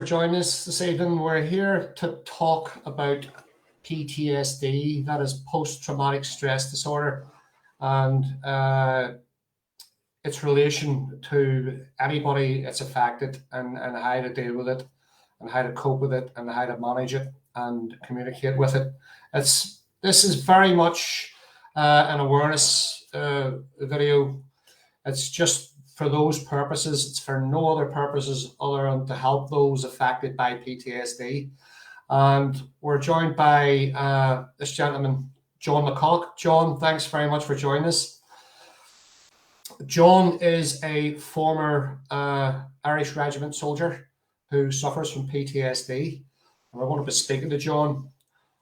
Joining us this evening. We're here to talk about PTSD, that is post-traumatic stress disorder, and its relation to anybody it's affected, and how to deal with it, and how to cope with it, and how to manage it and communicate with it. This is very much an awareness video. It's just for those purposes. It's for no other purposes other than to help those affected by PTSD. And we're joined by this gentleman, John McCullough. John, thanks very much for joining us. John is a former Irish Regiment soldier who suffers from PTSD. And we're going to be speaking to John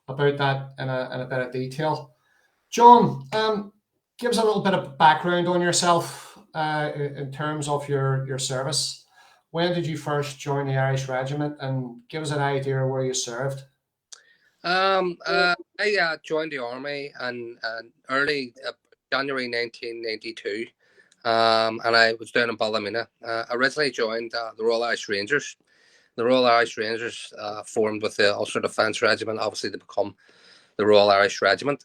about that in a bit of detail. John, give us a little bit of background on yourself. In terms of your service. When did you first join the Irish Regiment, and give us an idea of where you served? I joined the army in early January 1992, and I was down in Ballymena. Originally joined the Royal Irish Rangers. The Royal Irish Rangers formed with the Ulster Defence Regiment, obviously to become the Royal Irish Regiment.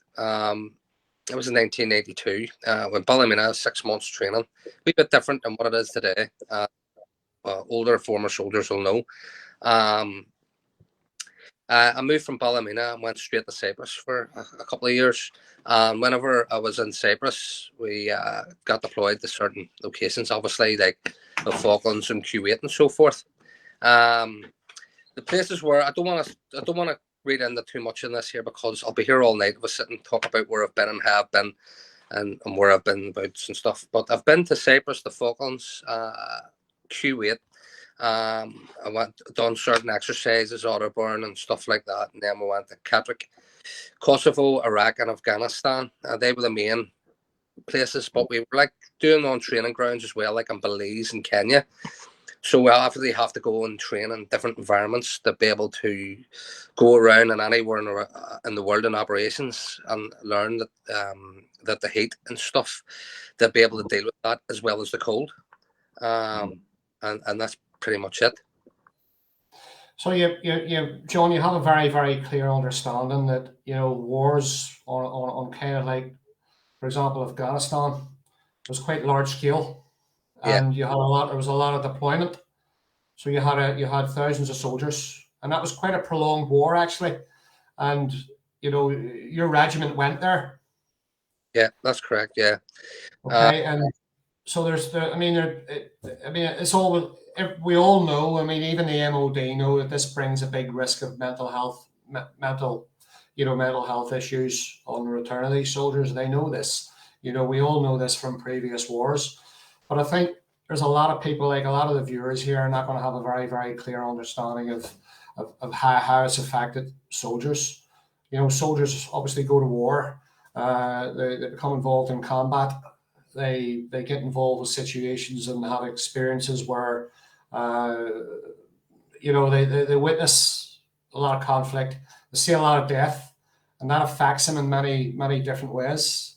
It was in 1982 when Ballymena, 6 months training, a wee bit different than what it is today. Older former soldiers will know. I moved from Ballymena and went straight to Cyprus for a couple of years. Whenever I was in Cyprus, we got deployed to certain locations, obviously like the Falklands and Kuwait and so forth. The places where I don't want to read into too much in this here because I'll be here all night. We'll sit and talk about where I've been and have been and where I've been about and stuff. But I've been to Cyprus, the Falklands, Kuwait. I done certain exercises, Otterburn and stuff like that. And then we went to Catterick, Kosovo, Iraq and Afghanistan. They were the main places, but we were like doing on training grounds as well, like in Belize and Kenya. So we obviously have to go and train in different environments to be able to go around and anywhere in the world in operations and learn that the heat and stuff, to be able to deal with that as well as the cold. And that's pretty much it. So John, you have a very, very clear understanding that, wars on kind of like, for example, Afghanistan was quite large scale. And you had there was a lot of deployment. So you had thousands of soldiers, and that was quite a prolonged war actually. And your regiment went there. Yeah, that's correct. Yeah. Okay, and so it's all, we all know. I mean, even the MOD know that this brings a big risk of mental health issues on the return of these soldiers. They know this. We all know this from previous wars. But I think there's a lot of people, like a lot of the viewers here, are not going to have a very, very clear understanding of how it's affected soldiers. Soldiers obviously go to war. They become involved in combat. They get involved with situations and have experiences where, they witness a lot of conflict. They see a lot of death, and that affects them in many, many different ways.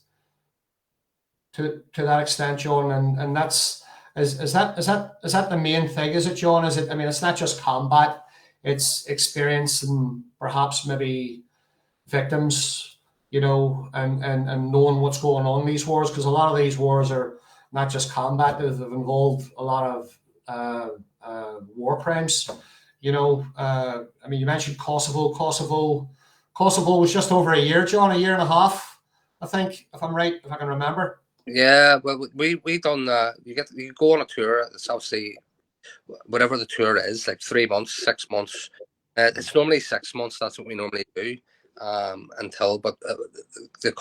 To that extent, John, and that's is that the main thing? Is it, John? Is it? I mean, it's not just combat; it's experience and perhaps maybe victims, and knowing what's going on in these wars, because a lot of these wars are not just combat; they've involved a lot of war crimes. I mean, you mentioned Kosovo. Kosovo was just over a year, John, a year and a half, I think, if I'm right, if I can remember. Yeah, well, we done you go on a tour. It's obviously whatever the tour is, like 3 months, 6 months. It's normally 6 months. That's what we normally do but the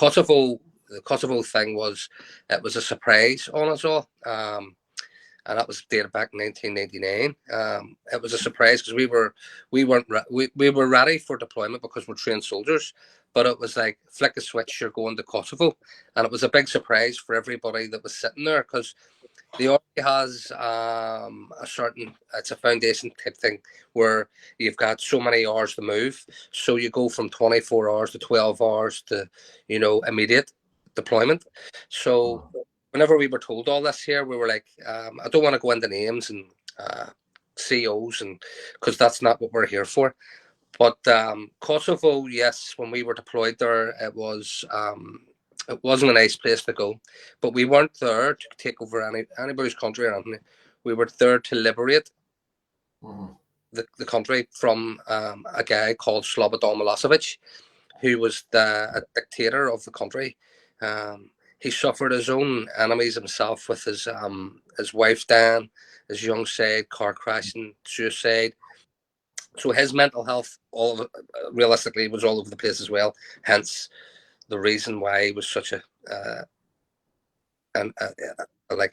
Kosovo thing was, it was a surprise on us all. And that was dated back in 1999. It was a surprise because we were ready for deployment because we're trained soldiers, but it was like flick a switch, you're going to Kosovo, and it was a big surprise for everybody that was sitting there because the army has it's a foundation type thing where you've got so many hours to move, so you go from 24 hours to 12 hours to immediate deployment. So whenever we were told all this here, we were like, I don't want to go into names and COs, and because that's not what we're here for. But Kosovo, yes, when we were deployed there, it wasn't a nice place to go. But we weren't there to take over anybody's country or anything. We were there to liberate the country from a guy called Slobodan Milosevic, who was a dictator of the country. He suffered his own enemies himself, with his wife Dan, his young son, car crashing, suicide. So his mental health, all of it, realistically, was all over the place as well. Hence, the reason why he was such like a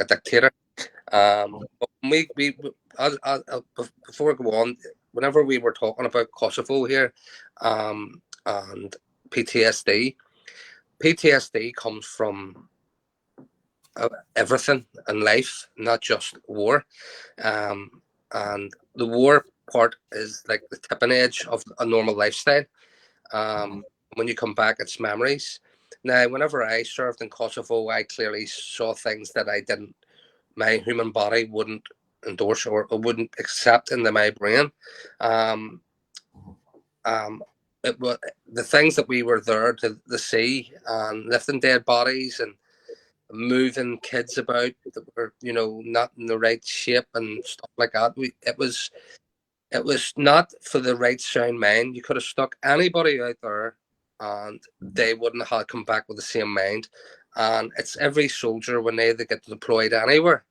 dictator. But before I go on, whenever we were talking about Kosovo here, and PTSD, PTSD comes from everything in life, not just war. And the war part is like the tipping edge of a normal lifestyle. When you come back, it's memories. Now, whenever I served in Kosovo, I clearly saw things that my human body wouldn't endorse or wouldn't accept into my brain. It was the things that we were there to see, and lifting dead bodies and moving kids about that were, not in the right shape and stuff like that. It was not for the right sound mind. You could have stuck anybody out there and they wouldn't have come back with the same mind. And it's every soldier, when they get deployed anywhere,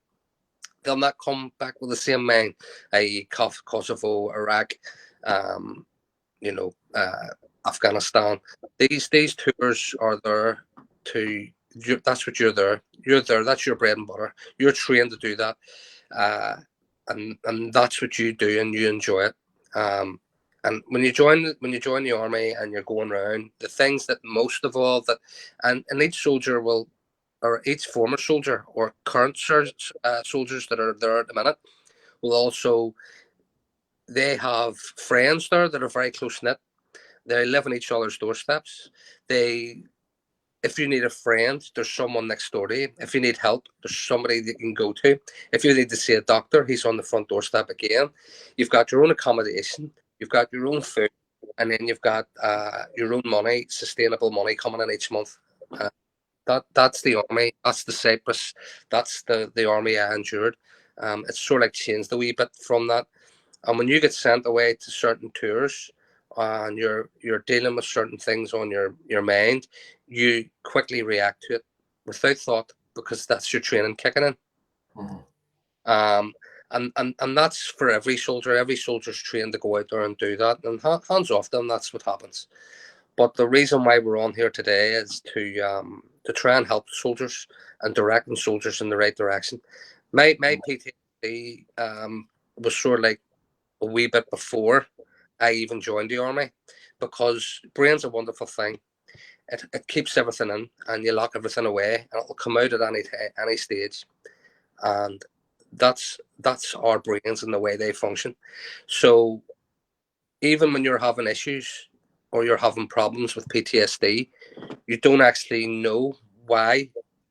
they'll not come back with the same mind, i.e. Kosovo, Iraq, Afghanistan. These tours are there that's what you're there. You're there. That's your bread and butter. You're trained to do that. And that's what you do, and you enjoy it. And when you join the army and you're going around, the things that most of all and each soldier or each former soldier or current soldiers that are there at the minute will also, they have friends there that are very close knit. They live on each other's doorsteps. If you need a friend, there's someone next door to you. If you need help, there's somebody that you can go to. If you need to see a doctor, he's on the front doorstep again. You've got your own accommodation, you've got your own food, and then you've got your own money, sustainable money coming in each month. That's the army. That's the Cyprus. That's the army I endured. It's sort of like changed a wee bit from that. And when you get sent away to certain tours, and you're dealing with certain things on your mind, you quickly react to it without thought, because that's your training kicking in. And that's for every soldier. Every soldier's trained to go out there and do that, and hands off them, that's what happens. But the reason why we're on here today is to try and help soldiers and directing soldiers in the right direction. My PTSD was sort of like a wee bit before I even joined the army, because brain's a wonderful thing. It keeps everything in, and you lock everything away, and it'll come out at any stage. And that's our brains and the way they function. So even when you're having issues or you're having problems with PTSD, you don't actually know why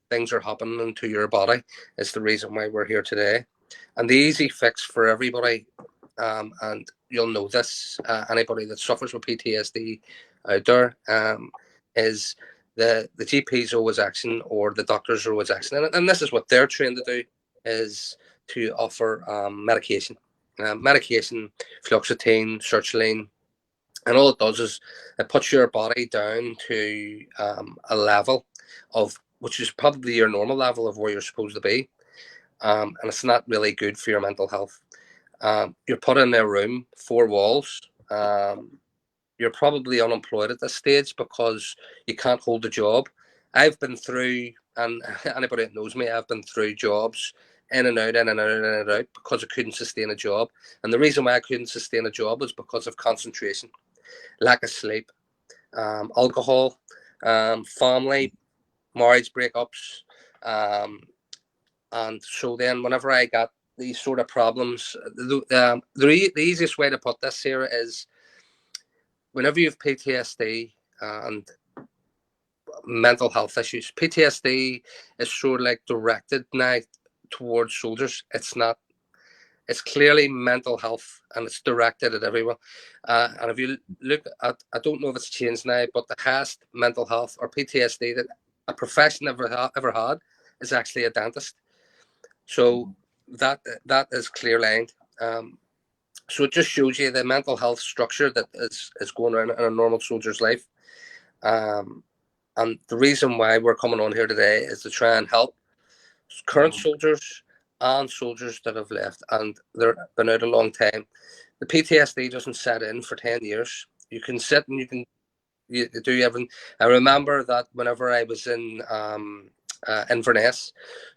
things are happening to your body. Is the reason why we're here today. And the easy fix for everybody, and you'll know this, anybody that suffers with PTSD out there, is the GP's always action, or the doctors are always action, and this is what they're trained to do, is to offer medication, fluoxetine, sertraline, and all it does is it puts your body down to a level of which is probably your normal level of where you're supposed to be, and it's not really good for your mental health. You're put in a room, 4 walls. You're probably unemployed at this stage because you can't hold a job. I've been through, and anybody that knows me, I've been through jobs in and out, in and out, in and out, because I couldn't sustain a job. And the reason why I couldn't sustain a job was because of concentration, lack of sleep, alcohol, family, marriage breakups. And so then whenever I got these sort of problems, the easiest way to put this here is, whenever you have PTSD and mental health issues, PTSD is sort of like directed now towards soldiers. It's not It's clearly mental health, and it's directed at everyone. And if you look at, I don't know if it's changed now, but the highest mental health or PTSD that a profession ever had is actually a dentist. So that is clear lined. So it just shows you the mental health structure that is going on in a normal soldier's life. And the reason why we're coming on here today is to try and help current soldiers and soldiers that have left and they've been out a long time. The PTSD doesn't set in for 10 years. You can sit and you do everything. I remember that whenever I was in Inverness,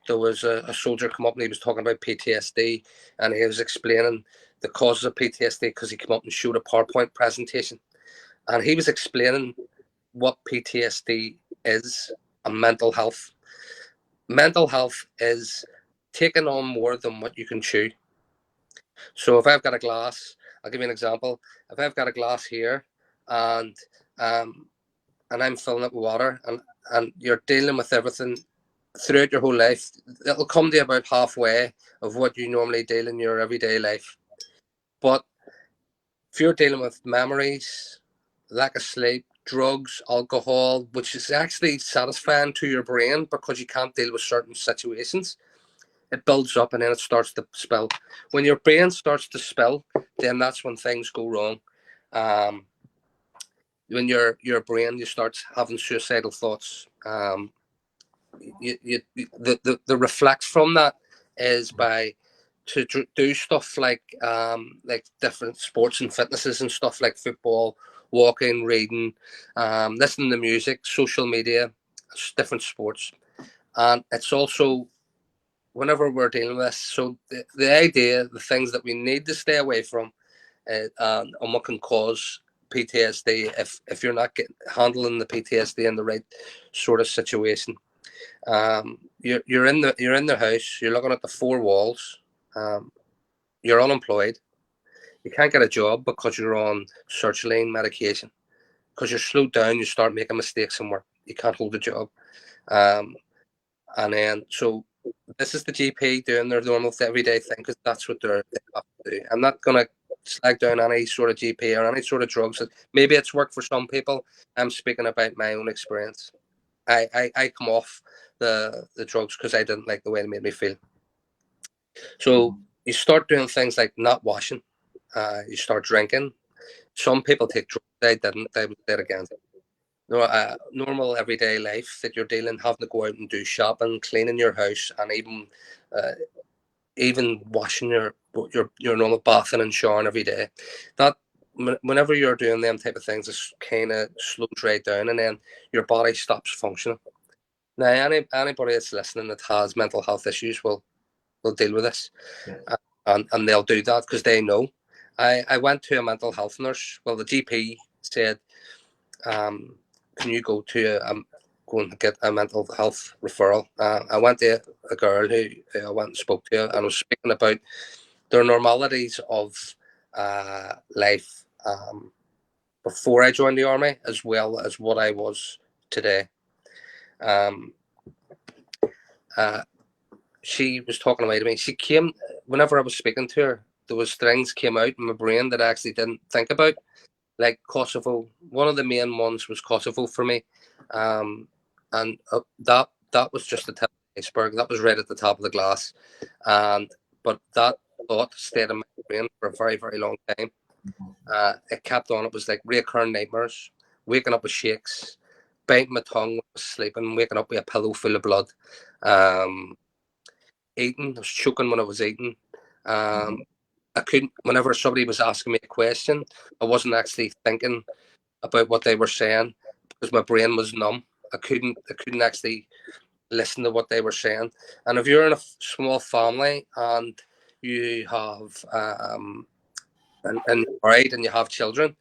there was a soldier come up and he was talking about PTSD, and he was explaining the causes of PTSD because he came up and showed a PowerPoint presentation, and he was explaining what PTSD is and mental health. Mental health is taking on more than what you can chew. So if I've got a glass, I'll give you an example. If I've got a glass here and I'm filling it with water, and you're dealing with everything throughout your whole life, it'll come to about halfway of what you normally deal in your everyday life. But if you're dealing with memories, lack of sleep, drugs, alcohol, which is actually satisfying to your brain because you can't deal with certain situations, it builds up and then it starts to spill. When your brain starts to spill, then that's when things go wrong. When your brain, you start having suicidal thoughts. The reflex from that is by to do stuff like different sports and fitnesses and stuff like football, walking, reading, listening to music, social media, different sports. And it's also whenever we're dealing with this, so the idea, the things that we need to stay away from, and what can cause PTSD if you're not handling the PTSD in the right sort of situation. You're in the house, you're looking at the four walls, you're unemployed, you can't get a job because you're on sertraline medication, because you're slowed down, you start making mistakes in work, you can't hold a job, and then so this is the GP doing their normal everyday thing because that's what they have to do. I'm not gonna slag down any sort of GP or any sort of drugs. Maybe it's worked for some people. I'm speaking about my own experience. I come off the drugs because I didn't like the way it made me feel. So you start doing things like not washing. You start drinking. Some people take drugs. I didn't. I was dead against it. Normal everyday life that you're dealing, having to go out and do shopping, cleaning your house, and even washing your normal bathing and showering every day. That whenever you're doing them type of things, it's kind of slows right down, and then your body stops functioning. Now, anybody that's listening that has mental health issues will deal with this, and they'll do that because they know. I went to a mental health nurse. Well, the GP said, "Can you go and get a mental health referral?" I went to a girl who I went and spoke to, and was speaking about their normalities of life before I joined the army, as well as what I was today. She was talking away to me. She came whenever I was speaking to her. There was things came out in my brain that I actually didn't think about, like Kosovo. One of the main ones was Kosovo for me, and that was just the tip of the iceberg. That was right at the top of the glass, but that thought stayed in my brain for a very, very long time. It kept on. It was like recurring nightmares, waking up with shakes, biting my tongue when I was sleeping, waking up with a pillow full of blood. Eating, I was choking when I was eating. I couldn't. Whenever somebody was asking me a question, I wasn't actually thinking about what they were saying because my brain was numb. I couldn't actually listen to what they were saying. And if you're in a small family and you have and you're married and you have children,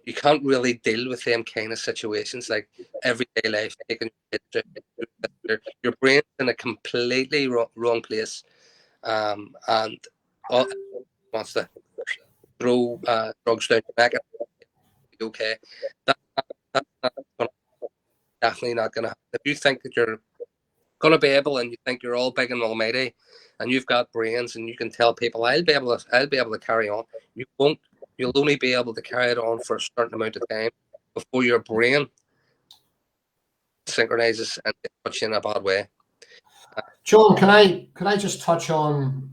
you can't really deal with them kind of situations like everyday life, taking your brain's in a completely wrong place, and all wants to throw drugs down your neck. Okay, that's definitely not going to happen. If you think that you're going to be able, and you think you're all big and almighty, and you've got brains, and you can tell people, I'll be able to carry on. You won't. You'll only be able to carry it on for a certain amount of time before your brain synchronizes and it puts you in a bad way. John, can I just touch on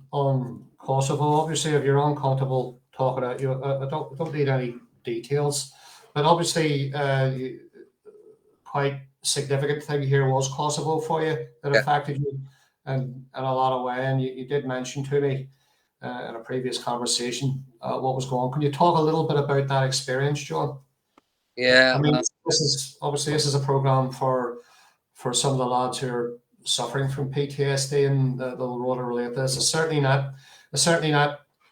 Kosovo? Obviously, if you're uncomfortable talking about you, I don't need any details, but obviously, quite significant thing here was Kosovo for you that affected you in a lot of way, and you did mention to me in a previous conversation what was going on. Can you talk a little bit about that experience, John? Yeah, I mean, this is a program for some of the lads who are suffering from PTSD, and they'll rather relate this. It's certainly not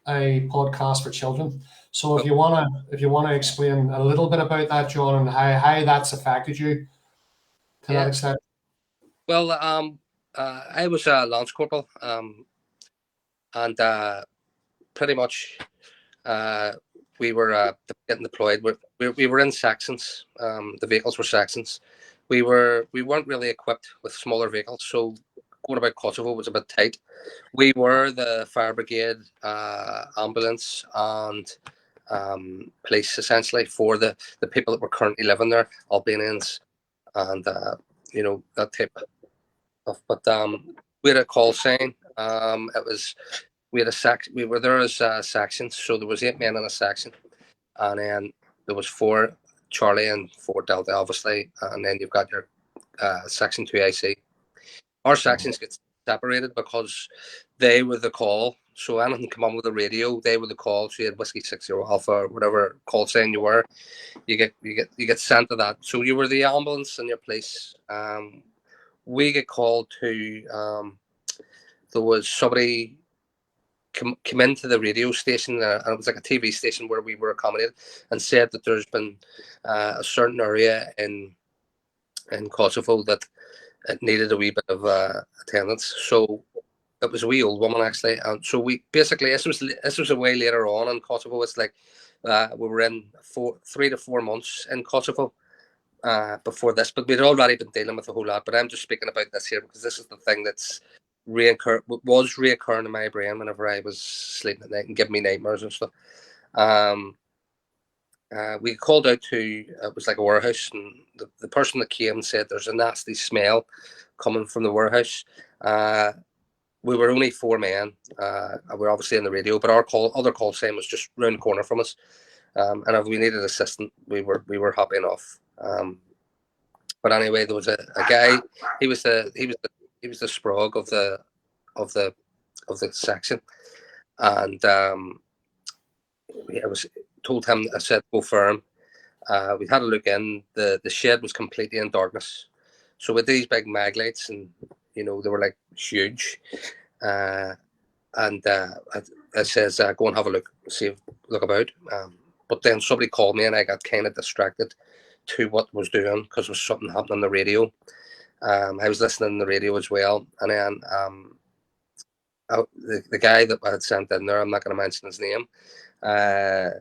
a podcast for children. So if you wanna explain a little bit about that, John, and how that's affected you to that extent. Well, I was a lance corporal, and pretty much we were getting deployed. We were in sections. The vehicles were sections. We weren't really equipped with smaller vehicles, so going about Kosovo was a bit tight. We were the fire brigade, ambulance, and police essentially for the people that were currently living there, Albanians, and that type of. But we had a call sign. We were there as sections, so there was 8 men in a section, and then there was 4 Charlie and 4 Delta, obviously, and then you've got your section 2 IC. Our sections get separated because they were the call. So anything come on with the radio, they were the call. So you had Whiskey 60 Alpha or whatever call sign you were, you get sent to that. So you were the ambulance and your police. We get called to. There was somebody come into the radio station, and it was like a TV station where we were accommodated, and said that there's been a certain area in Kosovo that it needed a wee bit of attendance. So it was a wee old woman actually, and so we basically this was a way later on in Kosovo. It's like we were in 3 to 4 months in Kosovo before this, but we'd already been dealing with a whole lot. But I'm just speaking about this here because this is the thing that's was reoccurring in my brain whenever I was sleeping at night and giving me nightmares and stuff. We called out to, it was like a warehouse, and the person that came said there's a nasty smell coming from the warehouse. We were only 4 men. We were obviously in the radio, but our other call sign was just round the corner from us. And if we needed assistance, we were happy enough. But anyway, there was a guy. He was the sprog of the section, and I told him. I said, go firm. We had a look in. The shed was completely in darkness. So with these big mag lights, and they were like huge. I says, go and have a look about. But then somebody called me, and I got kind of distracted to what was doing because there was something happening on the radio. I was listening to the radio as well, and then the guy that I had sent in there, I'm not going to mention his name. I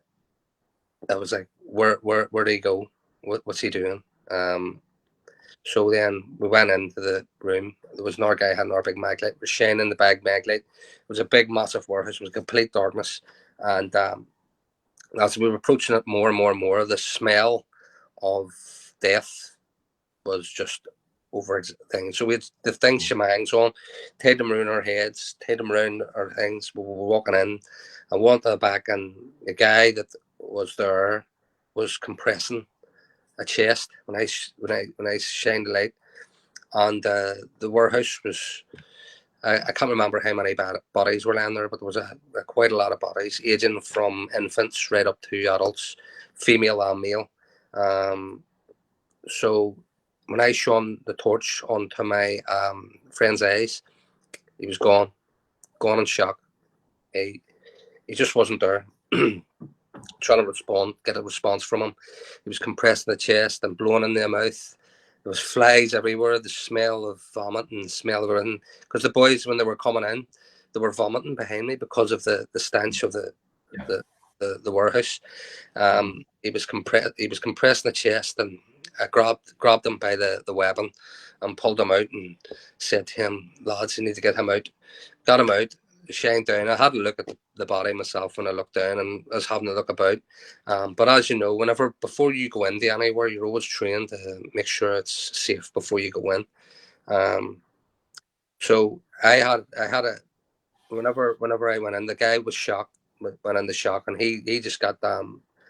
was like, where did he go? What's he doing? So then we went into the room. There was another guy had another big mag light. It was shining the big mag light. It was a big, massive warehouse. It was complete darkness. And as we were approaching it more and more and more, the smell of death was just over things. So we had the things shemangs on, tied them around our heads, tied them around our things. We were walking in. I went to the back, and the guy that was there was compressing a chest when I shined the light, and the warehouse was. I can't remember how many bodies were lying there, but there was quite a lot of bodies, aging from infants right up to adults, female and male. So when I shone the torch onto my friend's eyes, he was gone in shock. He just wasn't there. Trying to get a response from him. He was compressing the chest and blowing in the mouth. There was flies everywhere, the smell of vomit and the smell of everything. Because the boys, when they were coming in, they were vomiting behind me because of the stench of the warehouse. He was compressing the chest, and I grabbed him by the weapon and pulled him out and said to him, lads, you need to get him out. Got him out, shined down. I had a look at the body myself when I looked down, and I was having a look about. But as you know, before you go into anywhere, you're always trained to make sure it's safe before you go in. So I had whenever I went in, the guy was shocked, went into shock, and he just got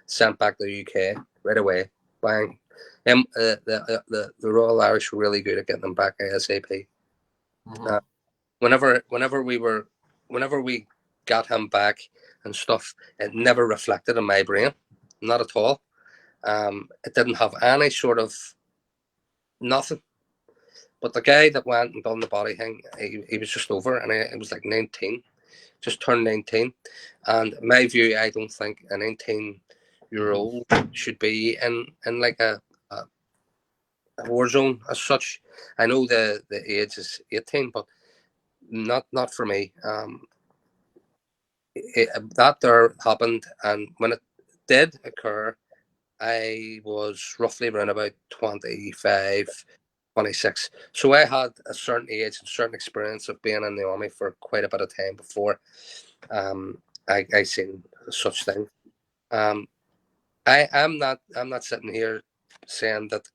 sent back to the UK right away. Bang. The Royal Irish were really good at getting them back ASAP. Mhm. Whenever we got him back and stuff, it never reflected in my brain, not at all. It didn't have any sort of nothing. But the guy that went and done the body thing, he was just over, and it was like 19, just turned 19. And in my view, I don't think a 19-year-old should be in like a war zone as such. I know the age is 18, but not for me. That there happened, and when it did occur, I was roughly around about 25, 26. So I had a certain age and certain experience of being in the army for quite a bit of time before I seen such thing. I'm not sitting here saying that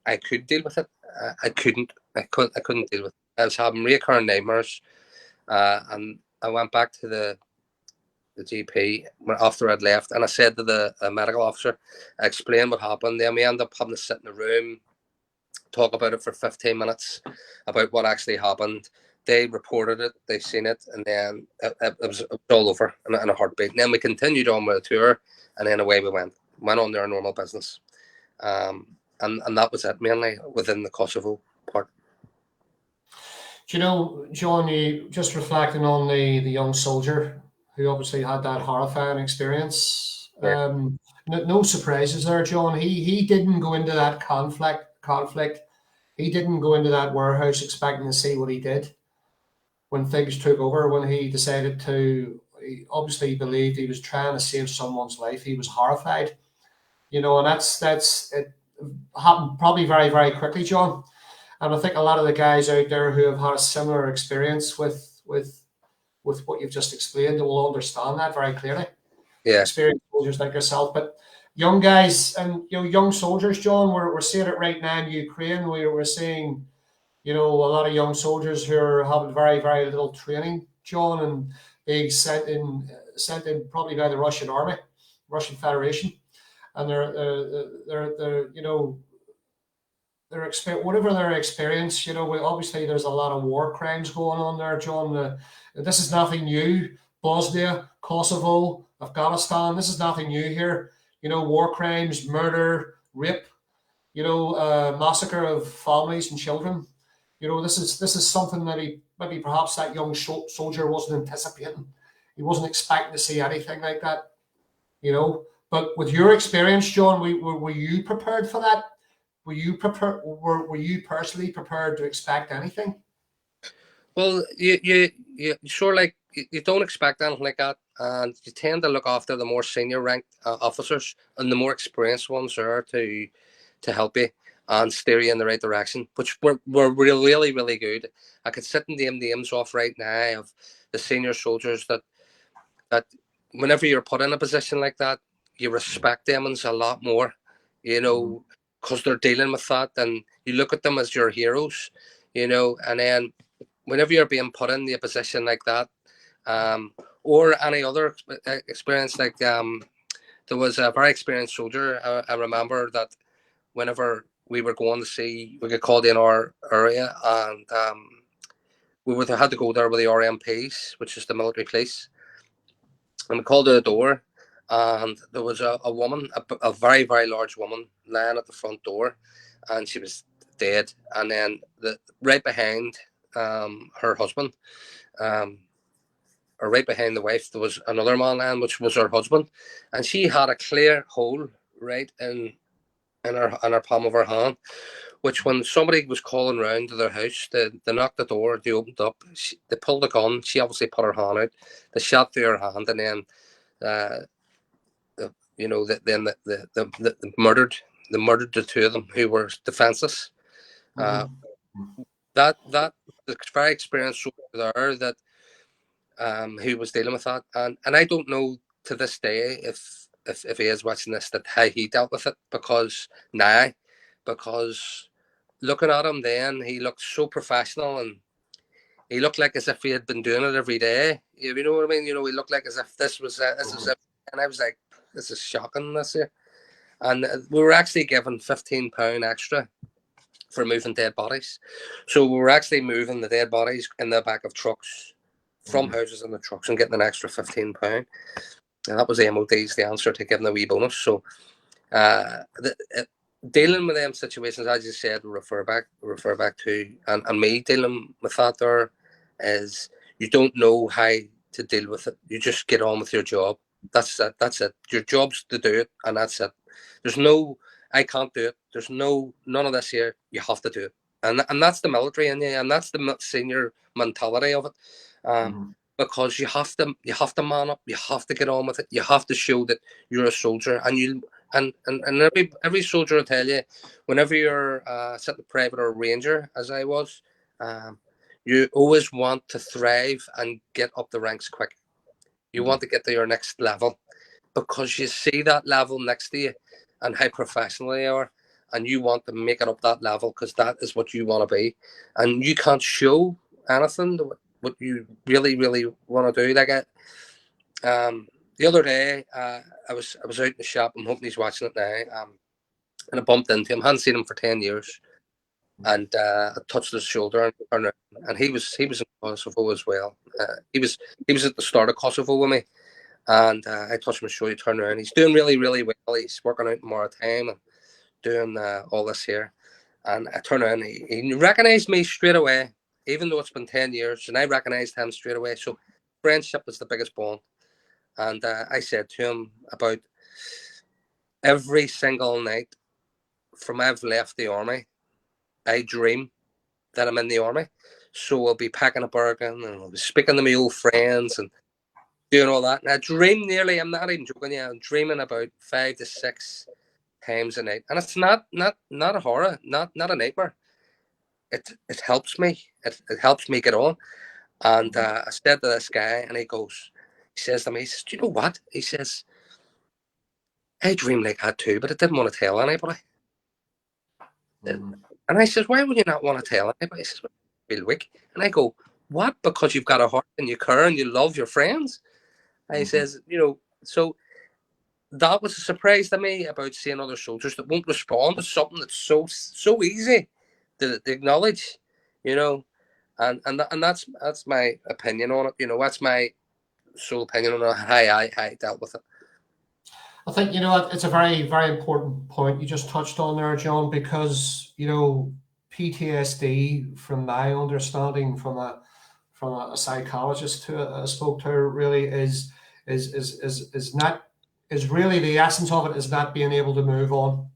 I could deal with it. I couldn't deal with it. I was having recurring nightmares, and I went back to the GP after I'd left, and I said to the medical officer, I explained what happened. Then we ended up having to sit in a room, talk about it for 15 minutes about what actually happened. They reported it, they seen it, and then it was all over in a heartbeat. And then we continued on with the tour, and then away we went on their normal business. And that was it, mainly within the Kosovo part. Do you know, John, you just reflecting on the young soldier who obviously had that horrifying experience. Yeah. No surprises there, John. He didn't go into that conflict. He didn't go into that warehouse expecting to see what he did when things took over. When he decided to, he obviously believed he was trying to save someone's life. He was horrified, and that's it happened probably very, very quickly, John. And I think a lot of the guys out there who have had a similar experience with what you've just explained, they will understand that very clearly. Yeah. Experienced soldiers like yourself, but young guys and young soldiers, John, we're seeing it right now in Ukraine. We're seeing a lot of young soldiers who are having very, very little training, John, and being sent in probably by the Russian army, Russian Federation, and whatever their experience, obviously there's a lot of war crimes going on there, John. This is nothing new. Bosnia, Kosovo, Afghanistan, this is nothing new here. War crimes, murder, rape, massacre of families and children. This is something that maybe perhaps that young soldier wasn't anticipating. He wasn't expecting to see anything like that. But with your experience, John, were you prepared for that? Were you prepared? Were you personally prepared to expect anything? Well, you sure, like, you don't expect anything like that, and you tend to look after the more senior ranked officers and the more experienced ones there to help you and steer you in the right direction, which were really, really good. I could sit and name names off right now of the senior soldiers that whenever you're put in a position like that, you respect them a lot more, because they're dealing with that, and you look at them as your heroes, and then whenever you're being put in a position like that, or any other experience, like there was a very experienced soldier. I remember that whenever we were going to see, we got called in our area, and we had to go there with the RMPs, which is the military police, and we called at the door, and there was a woman, a very, very large woman, lying at the front door, and she was dead. And then right behind her husband, or right behind the wife, there was another man lying, which was her husband, and she had a clear hole right in her palm of her hand, which when somebody was calling round to their house, they knocked the door, they opened up, they pulled a gun, she obviously put her hand out, they shot through her hand, and then then the murdered they murdered the two of them who were defenseless. Mhm. That the very experienced soldier there that who was dealing with that, and I don't know to this day if he is watching this that how he dealt with it, because looking at him then, he looked so professional, and he looked like as if he had been doing it every day. You know what I mean? You know, he looked like as if this was it. And I was like, this is shocking, this here. And we were actually given £15 extra for moving dead bodies. So we were actually moving the dead bodies in the back of trucks from houses in the trucks and getting an extra £15. And that was the MOD's the answer to giving a wee bonus. So dealing with them situations, as you said, refer back to, and me dealing with that there is, you don't know how to deal with it. You just get on with your job. That's it. Your job's to do it, and that's it. There's no, I can't do it. There's none of this here. You have to do it, and that's the military in you, and that's the senior mentality of it. Because you have to man up. You have to get on with it. You have to show that you're a soldier, and every soldier will tell you, whenever you're sitting private or ranger, as I was, you always want to thrive and get up the ranks quick. You want to get to your next level, because you see that level next to you and how professional they are, and you want to make it up that level because that is what you want to be, and you can't show anything what you really want to do. Like the other day, I was out in the shop. I'm hoping he's watching it now. And I bumped into him. I hadn't seen him for 10 years, and I touched his shoulder and turned around, and he was in Kosovo as well. He was at the start of Kosovo with me. And I touched him shoulder, he turned around. He's doing really well. He's working out more time and doing all this here. And I turned around, he recognised me straight away, even though it's been 10 years, and I recognised him straight away. So friendship is the biggest bond. And I said to him about every single night from I've left the army, I dream that I'm in the army. So I'll be packing a Birkin and I'll be speaking to my old friends and doing all that. And I dream nearly, I'm not even joking, I'm dreaming about 5 to 6 times a night. And it's not a horror, not a nightmare. It helps me. It helps me get on. And I said to this guy, and he says to me, he says, do you know what? He says, I dream like that too, but I didn't want to tell anybody. And I says, why would you not want to tell anybody? He says, well, I feel weak. And I go, what? Because you've got a heart and you care and you love your friends? And he says, so that was a surprise to me about seeing other soldiers that won't respond to something that's so easy to acknowledge, and that's my opinion on it. That's my sole opinion on how I dealt with it. I think it's a very important point you just touched on there, John, because PTSD, from my understanding, from a psychologist who I spoke to, really is really the essence of it is not being able to move on,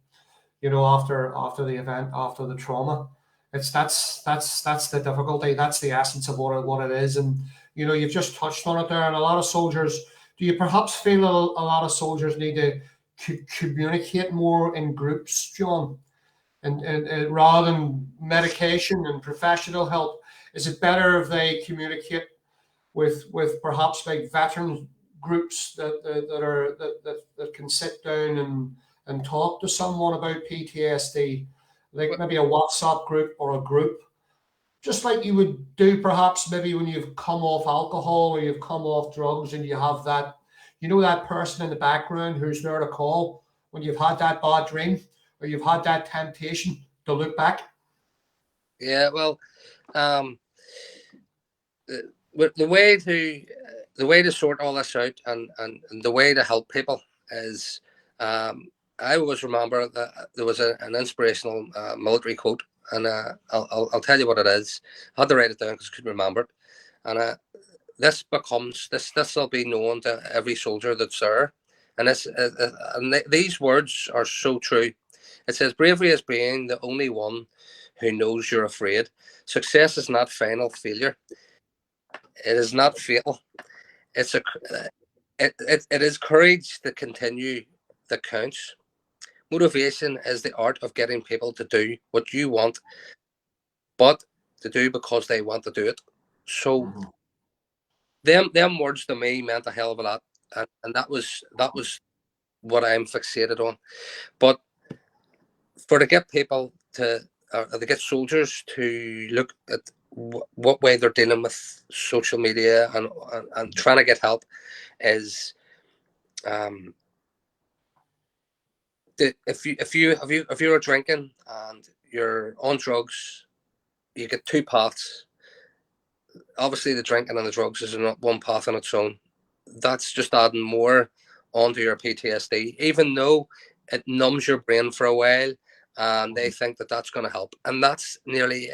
after the event, after the trauma. That's the difficulty. That's the essence of what it is. And you've just touched on it there. And a lot of soldiers, do you perhaps feel a lot of soldiers need to communicate more in groups, John, and rather than medication and professional help? Is it better if they communicate with perhaps like veteran groups that can sit down and talk to someone about PTSD, like maybe a WhatsApp group or a group, just like you would do perhaps maybe when you've come off alcohol or you've come off drugs and you have that, that person in the background who's there to call when you've had that bad dream or you've had that temptation to look back. Yeah, well, the way to sort all this out and the way to help people is, I always remember that there was an inspirational military quote, and I'll tell you what it is. I had to write it down because I couldn't remember it, and this will be known to every soldier that's there, and these words are so true. It says, bravery is being the only one who knows you're afraid. Success is not final failure. It is not fatal. It is courage to continue that counts. Motivation is the art of getting people to do what you want, but to do because they want to do it. So them words to me meant a hell of a lot, and that was what I'm fixated on. But for to get people to get soldiers to look at what way they're dealing with social media and trying to get help is if you're drinking and you're on drugs, you get two paths. Obviously, the drinking and the drugs is not one path on its own. That's just adding more onto your PTSD, even though it numbs your brain for a while, and they think that that's going to help. And that's nearly,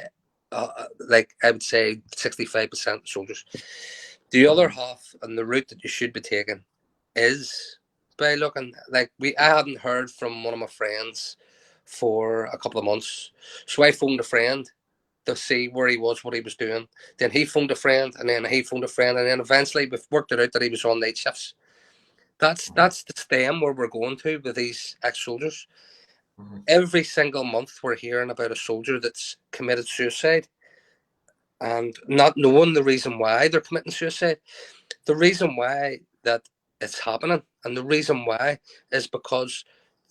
like I would say, 65% of soldiers. The other half and the route that you should be taking is by looking like I hadn't heard from one of my friends for a couple of months, so I phoned a friend to see where he was, what he was doing. Then he phoned a friend, and then he phoned a friend, and then eventually we've worked it out that he was on night shifts. That's the stem where we're going to with these ex-soldiers. Every single month we're hearing about a soldier that's committed suicide and not knowing the reason why they're committing suicide. The reason why that it's happening and the reason why is because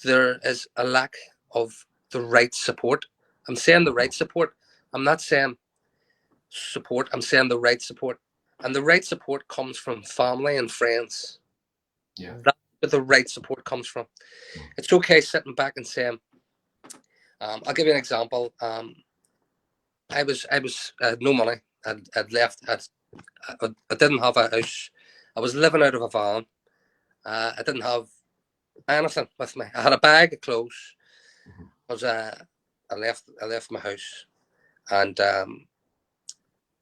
there is a lack of the right support. I'm saying the right support. I'm not saying support. I'm saying the right support. And the right support comes from family and friends. Yeah. That's where the right support comes from. It's okay sitting back and saying, I'll give you an example. I had no money. I'd left. I didn't have a house. I was living out of a van. I didn't have anything with me. I had a bag of clothes. I left my house, and I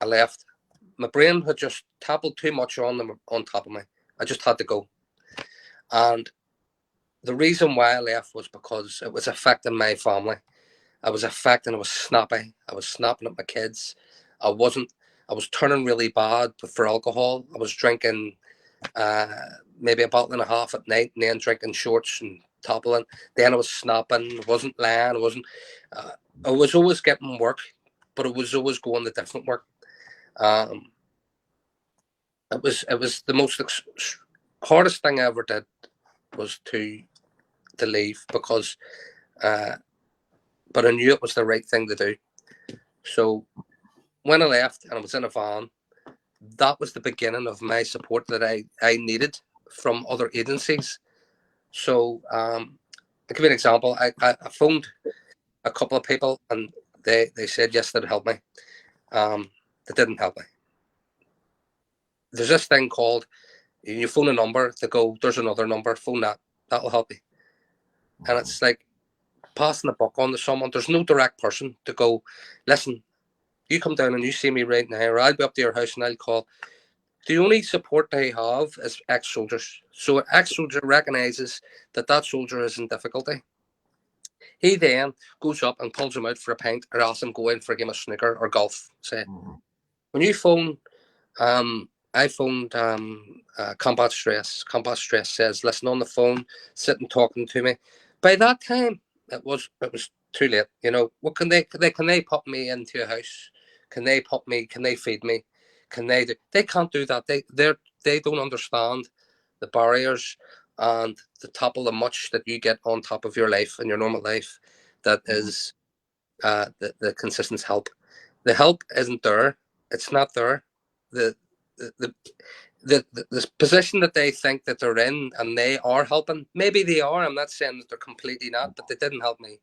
left. My brain had just toppled too much on top of me. I just had to go. And the reason why I left was because it was affecting my family. I was snappy. I was snapping at my kids. I was turning really bad for alcohol. I was drinking maybe a bottle and a half at night and then drinking shorts and toppling. Then I was snapping. I wasn't lying. I was always getting work, but it was always going to different work. It was the most hardest thing I ever did was to leave because but I knew it was the right thing to do. So when I left and I was in a van, that was the beginning of my support that I needed from other agencies. So I'll give you an example. I phoned a couple of people and they said yes, they'd help me. They didn't help me. There's this thing called, you phone a number, they go, there's another number, phone that'll help you. And it's like passing the buck on to someone. There's no direct person to go, listen, you come down and you see me right now, or I'll be up to your house and I'll call. The only support they have is ex-soldiers. So an ex-soldier recognises that soldier is in difficulty. He then goes up and pulls him out for a pint or asks him go in for a game of snooker or golf, say. When you phone, I phoned Combat Stress. Combat Stress says, listen, on the phone, sitting talking to me. By that time, it was too late. You know, what can they put me into a house? Can they feed me? They can't do that. They don't understand the barriers and the top of the much that you get on top of your life and your normal life. That is the consistent help. The help isn't there. It's not there. The position that they think that they're in and they are helping, maybe they are. I'm not saying that they're completely not, but they didn't help me.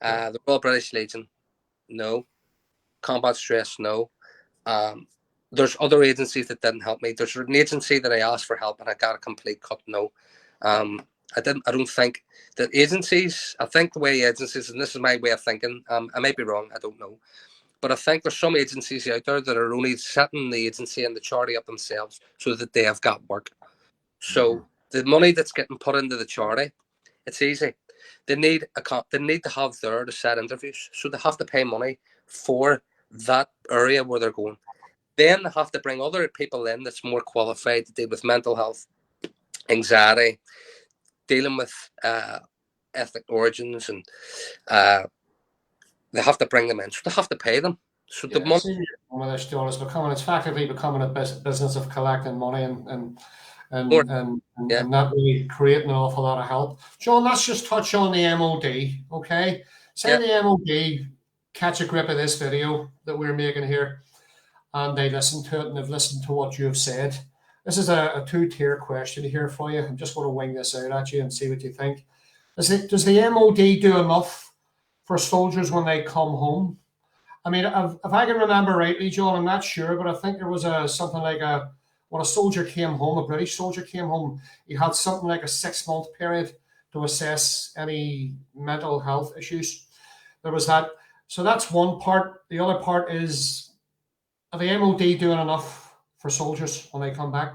The Royal British Legion, no. Combat Stress, no. There's other agencies that didn't help me. There's an agency that I asked for help and I got a complete cut, no. I don't think that agencies, I think the way agencies, and this is my way of thinking, I might be wrong, I don't know. But I think there's some agencies out there that are only setting the agency and the charity up themselves so that they have got work. So the money that's getting put into the charity, it's easy. They need to have there to set interviews. So they have to pay money for that area where they're going. Then they have to bring other people in that's more qualified to deal with mental health, anxiety, dealing with ethnic origins, and they have to bring them in, so they have to pay them. So the money. It's effectively becoming a business of collecting money and Yeah. not really creating an awful lot of help. John, let's just touch on the MOD, okay? Say the MOD catch a grip of this video that we're making here, and they listen to it and they've listened to what you've said. This is a two-tier question here for you. I'm just going to wing this out at you and see what you think. Does the MOD do enough for soldiers when they come home? I mean, if I can remember rightly, John, I'm not sure, but I think there was something like when a soldier came home, a British soldier came home, he had something like a 6-month period to assess any mental health issues. There was that. So that's one part. The other part is, are the MOD doing enough for soldiers when they come back?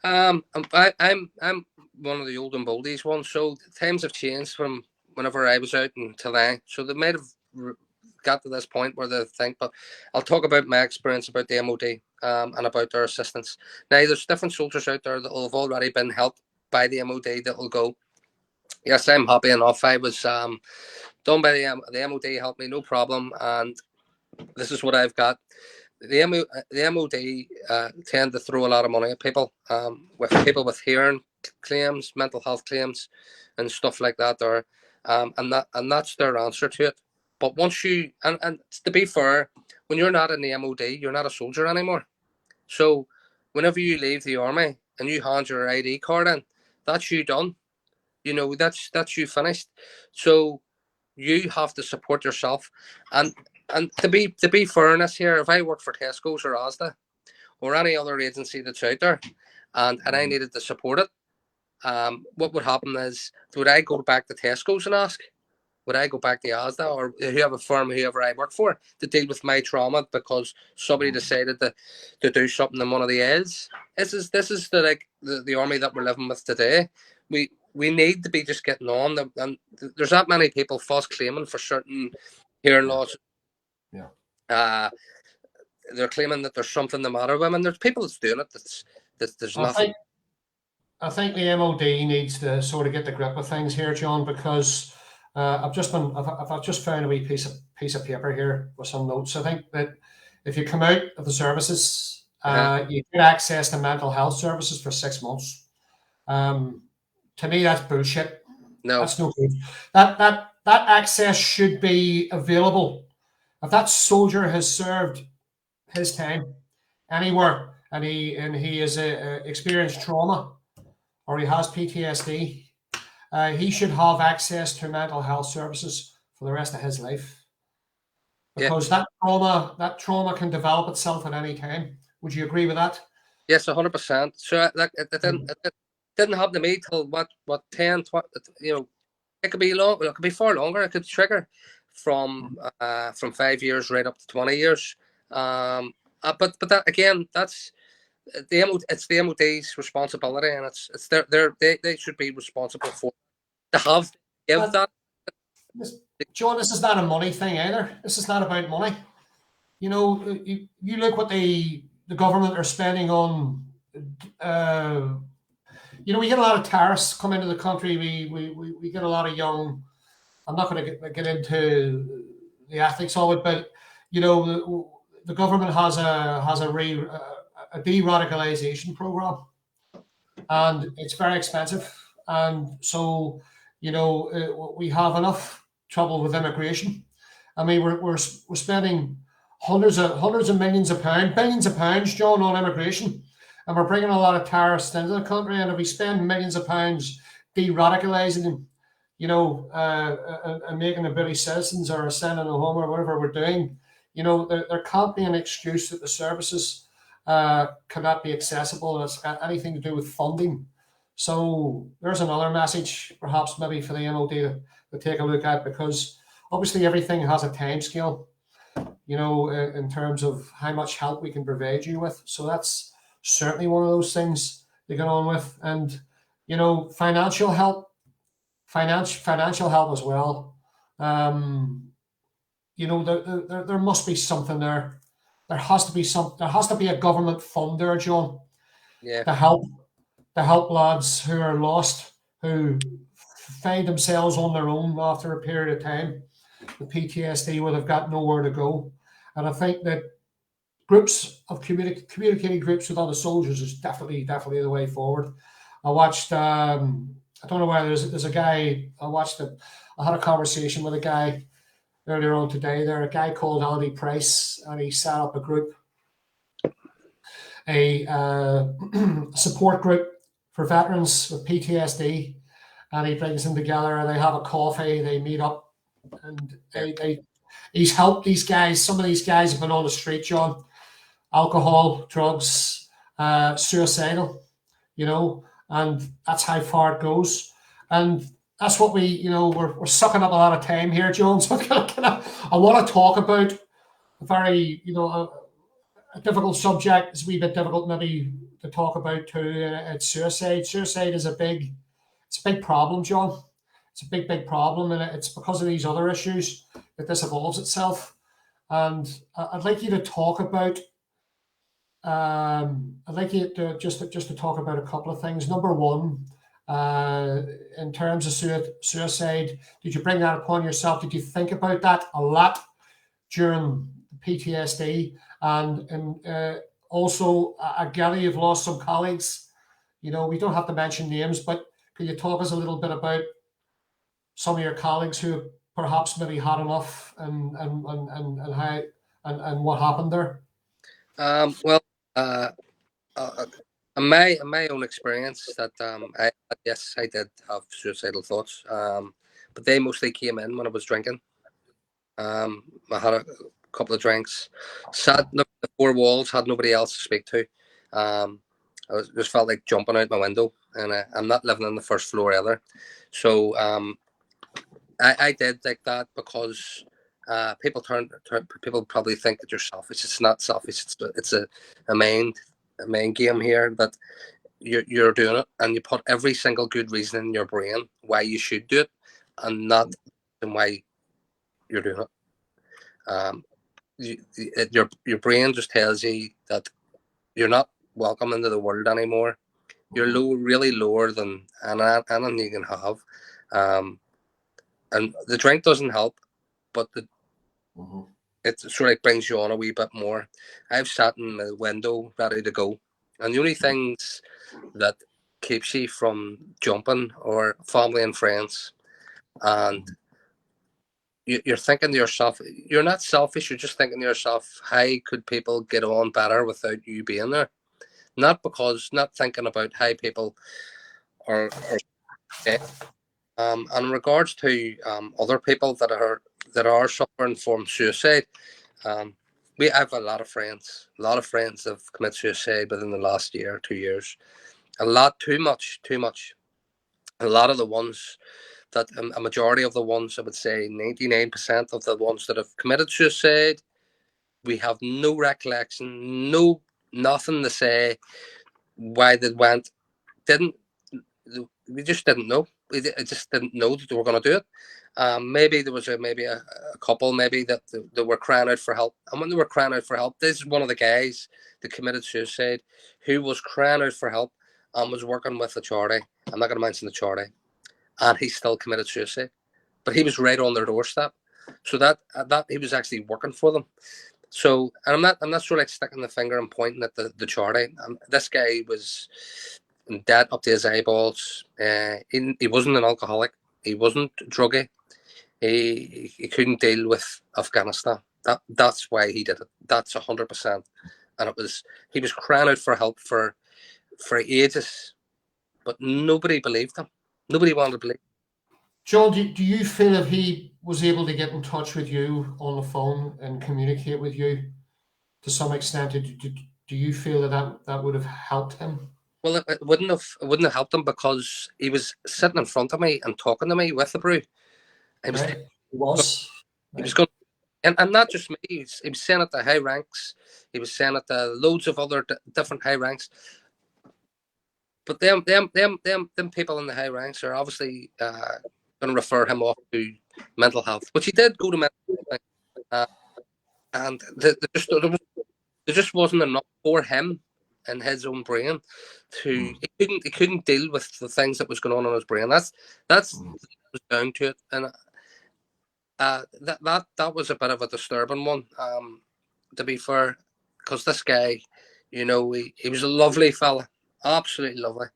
I'm one of the old and boldies ones, so times have changed from whenever I was out until now. So they might have got to this point where they think, but I'll talk about my experience about the MOD and about their assistance. Now, there's different soldiers out there that will have already been helped by the MOD that will go, yes, I'm happy enough. I was done by the MOD, helped me, no problem, and this is what I've got. The MOD tend to throw a lot of money at people, with hearing claims, mental health claims, and stuff like that. And that's their answer to it. But once you and to be fair, when you're not in the MOD, you're not a soldier anymore. So whenever you leave the army and you hand your ID card in, that's you done. That's you finished. So you have to support yourself. And to be fairness here, if I worked for Tesco's or Asda or any other agency that's out there, and I needed to support it, what would happen is, would I go back to Tesco's and ask? Would I go back to Asda or whoever I work for, to deal with my trauma because somebody decided to do something in one of the L's? This is the army that we're living with today. We need to be just getting on, and there's that many people false claiming for certain hearing loss. Yeah. They're claiming that there's something the matter with them, and there's people that's doing it. There's nothing. I think the MOD needs to sort of get the grip of things here, John, because I've just found a wee piece of paper here with some notes. I think that if you come out of the services, you get access to mental health services for 6 months. To me, that's bullshit. No, that's no good. That access should be available. If that soldier has served his time anywhere and he has experienced trauma or he has PTSD, he should have access to mental health services for the rest of his life. Because that trauma can develop itself at any time. Would you agree with that? Yes, 100%. So it didn't happen to me till what 10, 20, it could be long. It could be far longer. It could trigger from 5 years right up to 20 years. But that again, that's it's the MOD's responsibility, and it's they should be responsible for to give that. John, this is not a money thing either. This is not about money. You look what the government are spending on. We get a lot of terrorists come into the country. We get a lot of young. I'm not going to get into the ethics of it, but the government has a de-radicalization program, and it's very expensive. And so, we have enough trouble with immigration. I mean, we're spending hundreds of millions of pounds, billions of pounds, John, on immigration, and we're bringing a lot of terrorists into the country. And if we spend millions of pounds de-radicalizing them, and making them British citizens or sending them home or whatever we're doing, there can't be an excuse that the services cannot be accessible, and it's got anything to do with funding. So there's another message, perhaps maybe for the MOD to take a look at, because obviously everything has a time scale, in terms of how much help we can provide you with. So that's certainly one of those things to get on with. And, financial help as well. There must be something there. There has to be a government fund there, John, to help lads who are lost, who find themselves on their own after a period of time, the PTSD will have got nowhere to go. And I think that groups of communicating groups with other soldiers is definitely the way forward. I watched, I don't know whether there's a guy, I had a conversation with a guy earlier on today. There, a guy called Andy Price, and he set up a group, a support group for veterans with PTSD, and he brings them together and they have a coffee, they meet up, and he's helped these guys. Some of these guys have been on the street, John, alcohol, drugs, suicidal, and that's how far it goes. And that's what we're sucking up a lot of time here, John. So I want to talk about a very, a difficult subject. It's a wee bit difficult maybe to talk about too. It's suicide. Suicide is a big problem, John. It's a big problem, and it's because of these other issues that this evolves itself. And I'd like you to talk about. I'd like you to just to talk about a couple of things. Number one, in terms of suicide, did you bring that upon yourself? Did you think about that a lot during PTSD? And also, I gather you've lost some colleagues. We don't have to mention names, but could you talk us a little bit about some of your colleagues who perhaps maybe had enough and how and what happened there? Well, in my own experience, that yes, I did have suicidal thoughts, but they mostly came in when I was drinking. I had a couple of drinks, sat in the four walls, had nobody else to speak to. I just felt like jumping out my window, and I'm not living on the first floor either. So I did like that because people probably think that you're selfish. It's not selfish. It's a mind game here that you're doing it, and you put every single good reason in your brain why you should do it, and not why you're doing it. Your brain just tells you that you're not welcome into the world anymore. You're really lower than anything you can have, and the drink doesn't help, but it sort of brings you on a wee bit more. I've sat in the window ready to go, and the only things that keeps you from jumping are family and friends, and you're thinking to yourself, you're not selfish, you're just thinking to yourself, how could people get on better without you being there? Not thinking about how people are dead. And in regards to other people that are suffering from suicide, I have a lot of friends. A lot of friends have committed suicide within the last year, 2 years. A lot, too much. A lot of the ones that, a majority of the ones, I would say 99% of the ones that have committed suicide, we have no recollection, nothing to say why they went. We just didn't know. We just didn't know that they were going to do it. Maybe there was a couple maybe that they were crying out for help. And when they were crying out for help, this is one of the guys that committed suicide who was crying out for help and was working with a charity. I'm not going to mention the charity. And he still committed suicide. But he was right on their doorstep. So that he was actually working for them. So, and I'm not sort of like sticking the finger and pointing at the charity. This guy was in debt up to his eyeballs. He wasn't an alcoholic. He wasn't druggy. He couldn't deal with Afghanistan. That's why he did it. That's 100%. And he was crying out for help for ages, but nobody believed him. Nobody wanted to believe. John, do you feel if he was able to get in touch with you on the phone and communicate with you to some extent, do you feel that would have helped him? Well, it wouldn't have helped him because he was sitting in front of me and talking to me with the brew. He was going, and not just me. He was saying it to high ranks. He was saying it to loads of other different high ranks. But them people in the high ranks are obviously going to refer him off to mental health, which he did go to mental health, and there just wasn't enough for him in his own brain. He couldn't deal with the things that was going on in his brain. That's was down to it, and that was a bit of a disturbing one. To be fair, because this guy, you know, he was a lovely fella, absolutely lovely.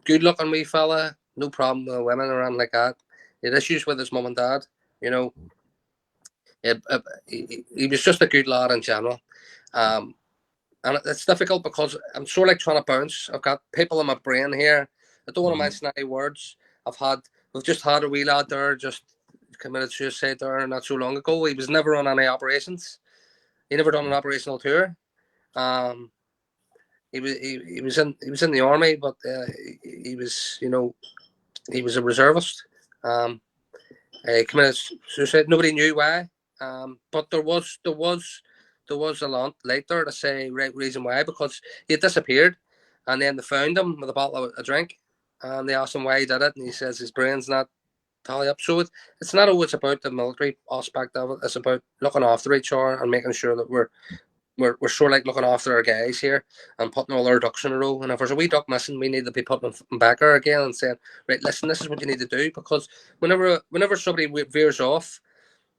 Good looking wee fella, no problem with women around like that. He had issues with his mum and dad, you know. He was just a good lad in general. And it's difficult because I'm sort of like trying to bounce. I've got people in my brain here. I don't want to mention any words. We've just had a wee lad there, just committed suicide there not so long ago. He was never on any operations. He never done an operational tour. He was in the army, but he was, you know, he was a reservist. He committed suicide. Nobody knew why. But there was a lot later to say reason why, because he had disappeared, and then they found him with a bottle of a drink, and they asked him why he did it, and he says his brain's not tally up. So it's not always about the military aspect of it. It's about looking after each other and making sure that we're sort of like looking after our guys here and putting all our ducks in a row. And if there's a wee duck missing, we need to be putting them back there again and saying, right, listen, this is what you need to do, because whenever somebody veers off,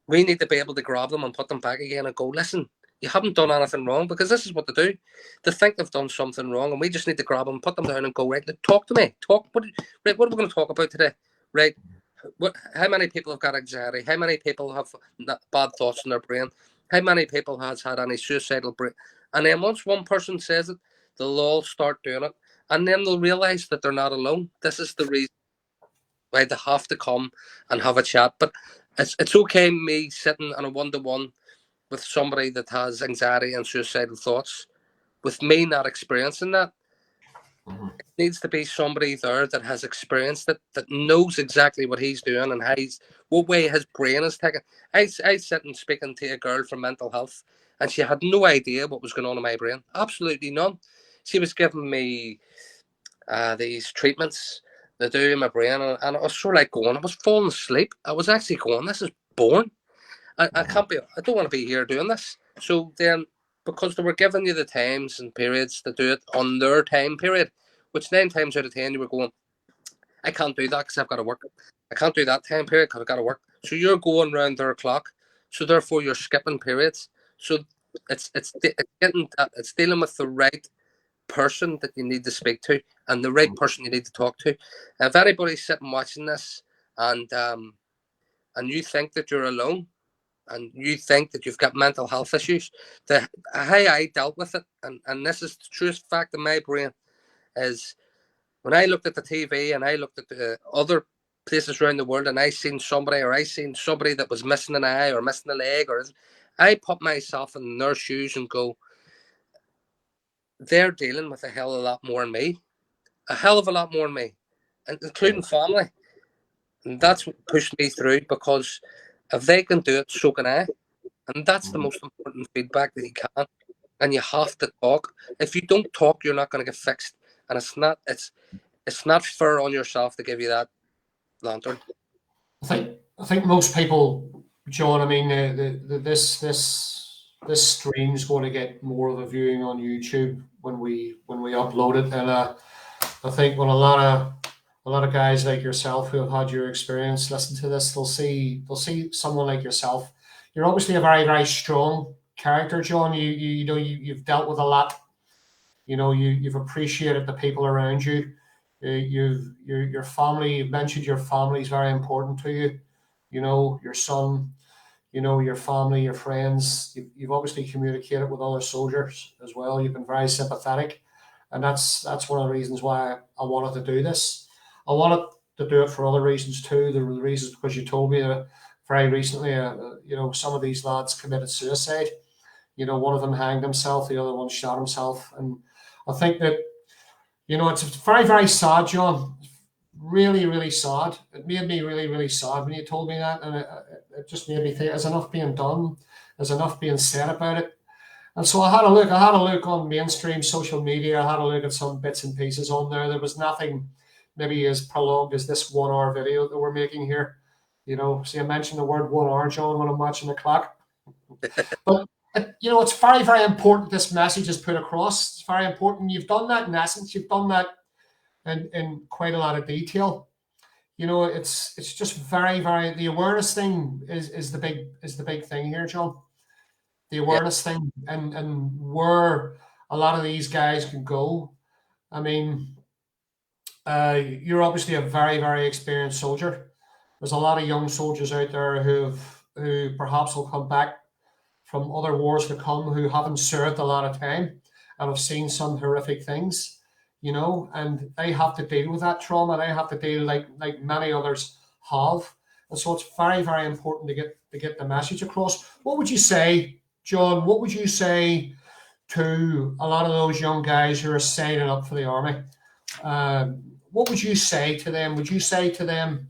we need to be able to grab them and put them back again and go, listen, you haven't done anything wrong, because this is what they do. They think they've done something wrong, and we just need to grab them, put them down and go, right, talk to me. What are we going to talk about today? Right? How many people have got anxiety? How many people have bad thoughts in their brain? How many people has had any suicidal brain? And then once one person says it, they'll all start doing it. And then they'll realise that they're not alone. This is the reason why they have to come and have a chat. But it's okay me sitting on a one-to-one with somebody that has anxiety and suicidal thoughts, with me not experiencing that. It needs to be somebody there that has experienced it, that knows exactly what he's doing and what way his brain is taking. I sit and speaking to a girl from mental health, and she had no idea what was going on in my brain. Absolutely none. She was giving me these treatments they do in my brain, and I was sort of like going, I was falling asleep. I was actually going, this is boring. I don't want to be here doing this. So then, because they were giving you the times and periods to do it on their time period, which 9 times out of 10 you were going, I can't do that because I've got to work. I can't do that time period because I've got to work. So you're going round their clock. So therefore you're skipping periods. So it's dealing with the right person that you need to speak to and the right person you need to talk to. If anybody's sitting watching this and you think that you're alone, and you think that you've got mental health issues, how I dealt with it, and this is the truest fact in my brain, is when I looked at the TV and I looked at the other places around the world and I seen somebody that was missing an eye or missing a leg, I put myself in their shoes and go, they're dealing with a hell of a lot more than me, and including family. And that's what pushed me through, because if they can do it, so can I. And that's the most important feedback that you can. And you have to talk. If you don't talk, you're not going to get fixed. And it's not fair on yourself to give you that lantern. I think most people, John. I mean, this stream's going to get more of a viewing on YouTube when we upload it, and I think when a lot of guys like yourself who have had your experience listen to this, they'll see someone like yourself. You're obviously a very, very strong character, John. You know you've dealt with a lot. You know you've appreciated the people around you. Your family. You mentioned your family is very important to you. You know your son. You know your family, your friends. You've obviously communicated with other soldiers as well. You've been very sympathetic, and that's one of the reasons why I wanted to do this. I wanted to do it for other reasons too. The reasons because you told me very recently, some of these lads committed suicide. You know, one of them hanged himself, the other one shot himself, and I think that it's very, very sad, John. Really, really sad. It made me really, really sad when you told me that, and it just made me think: there's enough being done, there's enough being said about it. And so I had a look. I had a look on mainstream social media. I had a look at some bits and pieces on there. There was nothing maybe as prolonged as this 1 hour video that we're making here. See, I mentioned the word 1 hour, John, when I'm watching the clock. But you know, it's very, very important this message is put across. It's very important. You've done that in essence. You've done that in quite a lot of detail. You know, it's just very, very, the awareness thing is the big thing here, John. The Yeah. awareness thing, and where a lot of these guys can go. I mean, you're obviously a very, very experienced soldier. There's a lot of young soldiers out there who perhaps will come back from other wars to come, who haven't served a lot of time and have seen some horrific things, you know, and they have to deal with that trauma. They have to deal like many others have. And so it's very, very important to get the message across. What would you say, John? What would you say to a lot of those young guys who are signing up for the army? What would you say to them? Would you say to them,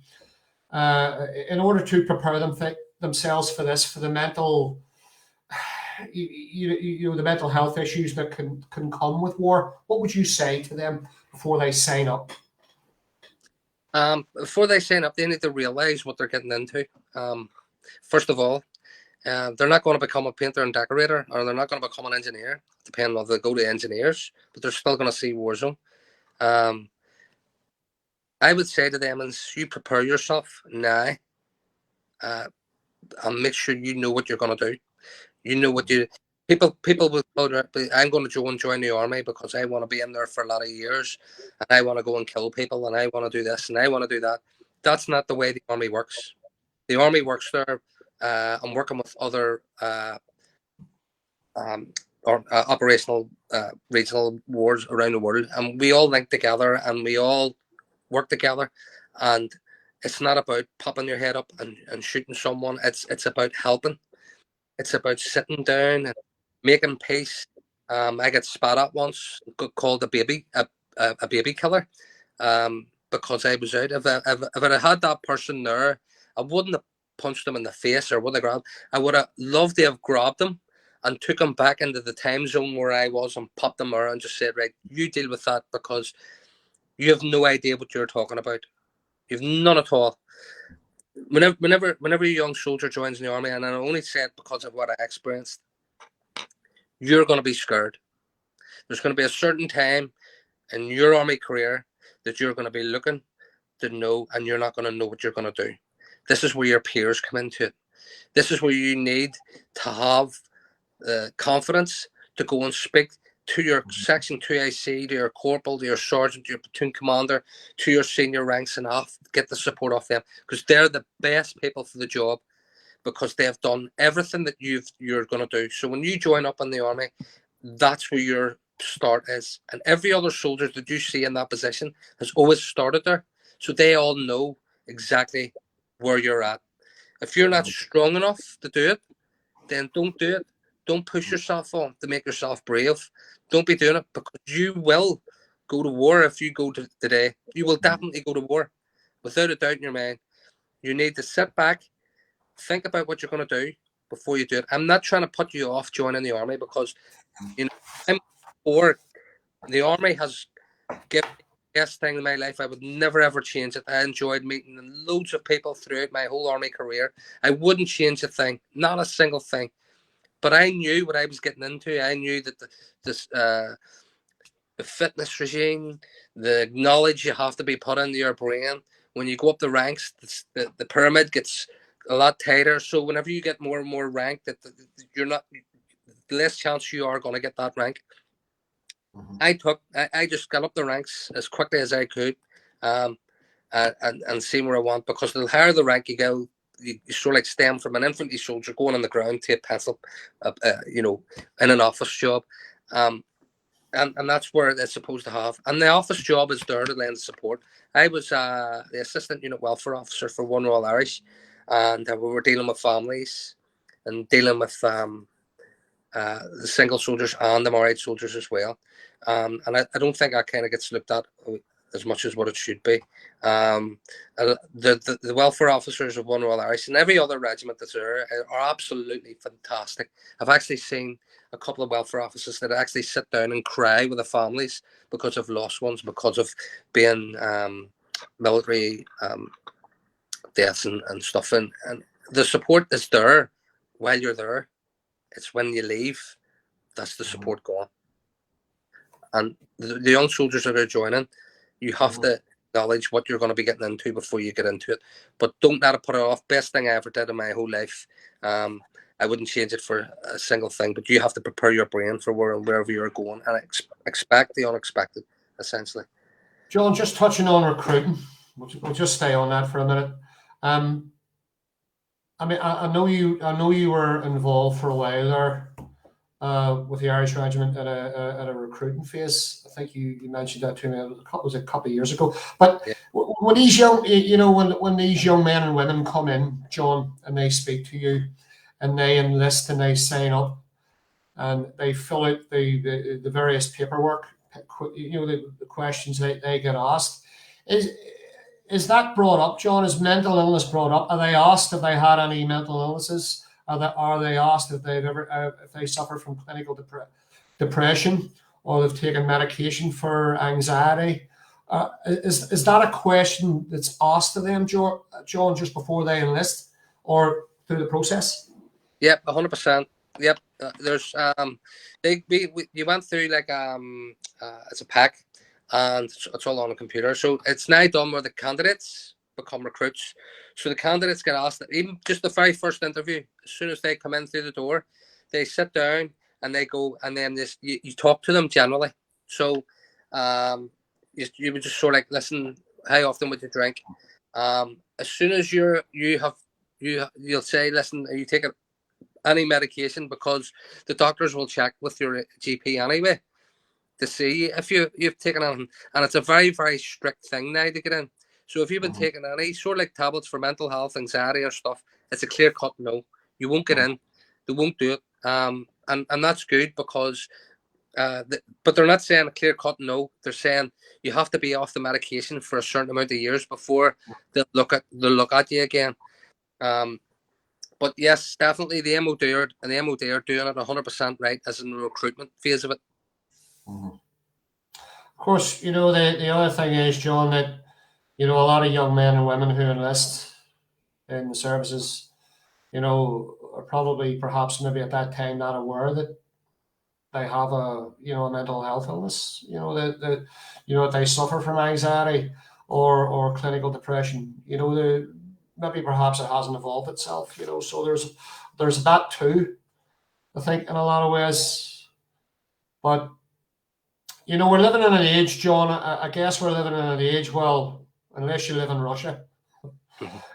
in order to prepare themselves for this, for the mental, you know, the mental health issues that can come with war? What would you say to them before they sign up? Before they sign up, they need to realize what they're getting into. First of all, they're not going to become a painter and decorator, or they're not going to become an engineer, depending on if they go to engineers, but they're still going to see war zone. I would say to them, as you prepare yourself now, and make sure you know what you're going to do. You know what you people will go, I'm going to join the army because I want to be in there for a lot of years, and I want to go and kill people, and I want to do this and I want to do that. That's not the way the army works. The army works there. I'm working with other operational regional wars around the world, and we all link together and we all work together. And it's not about popping your head up and shooting someone. It's about helping. It's about sitting down and making peace. I got spat at once, got called a baby killer, because I was out. If I had that person there, I wouldn't have punched them in the face or would have grabbed. I would have loved to have grabbed them and took them back into the time zone where I was and popped them there and just said, right, you deal with that because you have no idea what you're talking about. You've none at all. Whenever a young soldier joins the army, and I only say it because of what I experienced, you're going to be scared. There's going to be a certain time in your army career that you're going to be looking to know, and you're not going to know what you're going to do. This is where your peers come into it. This is where you need to have confidence to go and speak to your section 2IC, to your corporal, to your sergeant, to your platoon commander, to your senior ranks, and get the support off them, because they're the best people for the job, because they've done everything that you're going to do. So when you join up in the army, that's where your start is. And every other soldier that you see in that position has always started there. So they all know exactly where you're at. If you're not strong enough to do it, then don't do it. Don't push yourself on to make yourself brave. Don't be doing it, because you will go to war. If you go to today, you will definitely go to war, without a doubt in your mind. You need to sit back, think about what you're going to do before you do it. I'm not trying to put you off joining the army, because I'm for the army has given me the best thing in my life. I would never ever change it. I enjoyed meeting loads of people throughout my whole army career. I wouldn't change a thing, not a single thing. But I knew what I was getting into. I knew that the fitness regime, the knowledge you have to be put into your brain. When you go up the ranks, the pyramid gets a lot tighter. So whenever you get more and more rank, that you're not, the less chance you are going to get that rank. I just got up the ranks as quickly as I could, um, and see where I want, because the higher the rank you go, you sort of like stem from an infantry soldier going on the ground to a pencil, in an office job. And that's where it's supposed to have. And the office job is there to lend support. I was the assistant unit welfare officer for One Royal Irish, and we were dealing with families and dealing with the single soldiers and the married soldiers as well. And I don't think that kind of gets looked at as much as what it should be. The welfare officers of One Royal Irish and every other regiment that's there are absolutely fantastic. I've actually seen a couple of welfare officers that actually sit down and cry with the families because of lost ones, because of being military deaths and stuff. And the support is there while you're there. It's when you leave, that's the support gone. And the young soldiers that are joining, you have to acknowledge what you're going to be getting into before you get into it. But don't let it put it off. Best thing I ever did in my whole life. I wouldn't change it for a single thing, but you have to prepare your brain for wherever you're going and expect the unexpected, essentially. John, just touching on recruiting, we'll just stay on that for a minute. I mean, I know you were involved for a while there with the Irish Regiment at a recruiting phase. I think you mentioned that to me. It was a couple of years ago. But yeah. when these young, when these young men and women come in, John, and they speak to you, and they enlist and they sign up, and they fill out the various paperwork, the questions they get asked, is that brought up, John? Is mental illness brought up? Are they asked if they had any mental illnesses? Are they asked if if they suffer from clinical depression, or they've taken medication for anxiety? Is that a question that's asked to them, John, just before they enlist or through the process? Yep, 100%. Yep. There's you went through like it's a pack, and it's all on a computer. So it's now done where the candidates become recruits. So the candidates get asked that even just the very first interview, as soon as they come in through the door, they sit down and they go, and then you talk to them generally. So you would just sort of like, listen, how often would you drink? As soon as you'll say, listen, are you taking any medication? Because the doctors will check with your GP anyway to see if you've taken anything, and it's a very, very strict thing now to get in. So if you've been taking any sort of like tablets for mental health, anxiety or stuff, it's a clear cut no. You won't get in. They won't do it. And that's good, because but they're not saying a clear cut no. They're saying you have to be off the medication for a certain amount of years before they'll look at you again. But yes, definitely the MOD are doing it 100% right, as in the recruitment phase of it. Of course, the other thing is, John, that a lot of young men and women who enlist in the services, are probably perhaps maybe at that time not aware that they have a mental health illness, that they suffer from anxiety or clinical depression, maybe perhaps it hasn't evolved itself, so there's that too, I think, in a lot of ways. But we're living in an age, John, I guess we're living in an age, well, unless you live in Russia,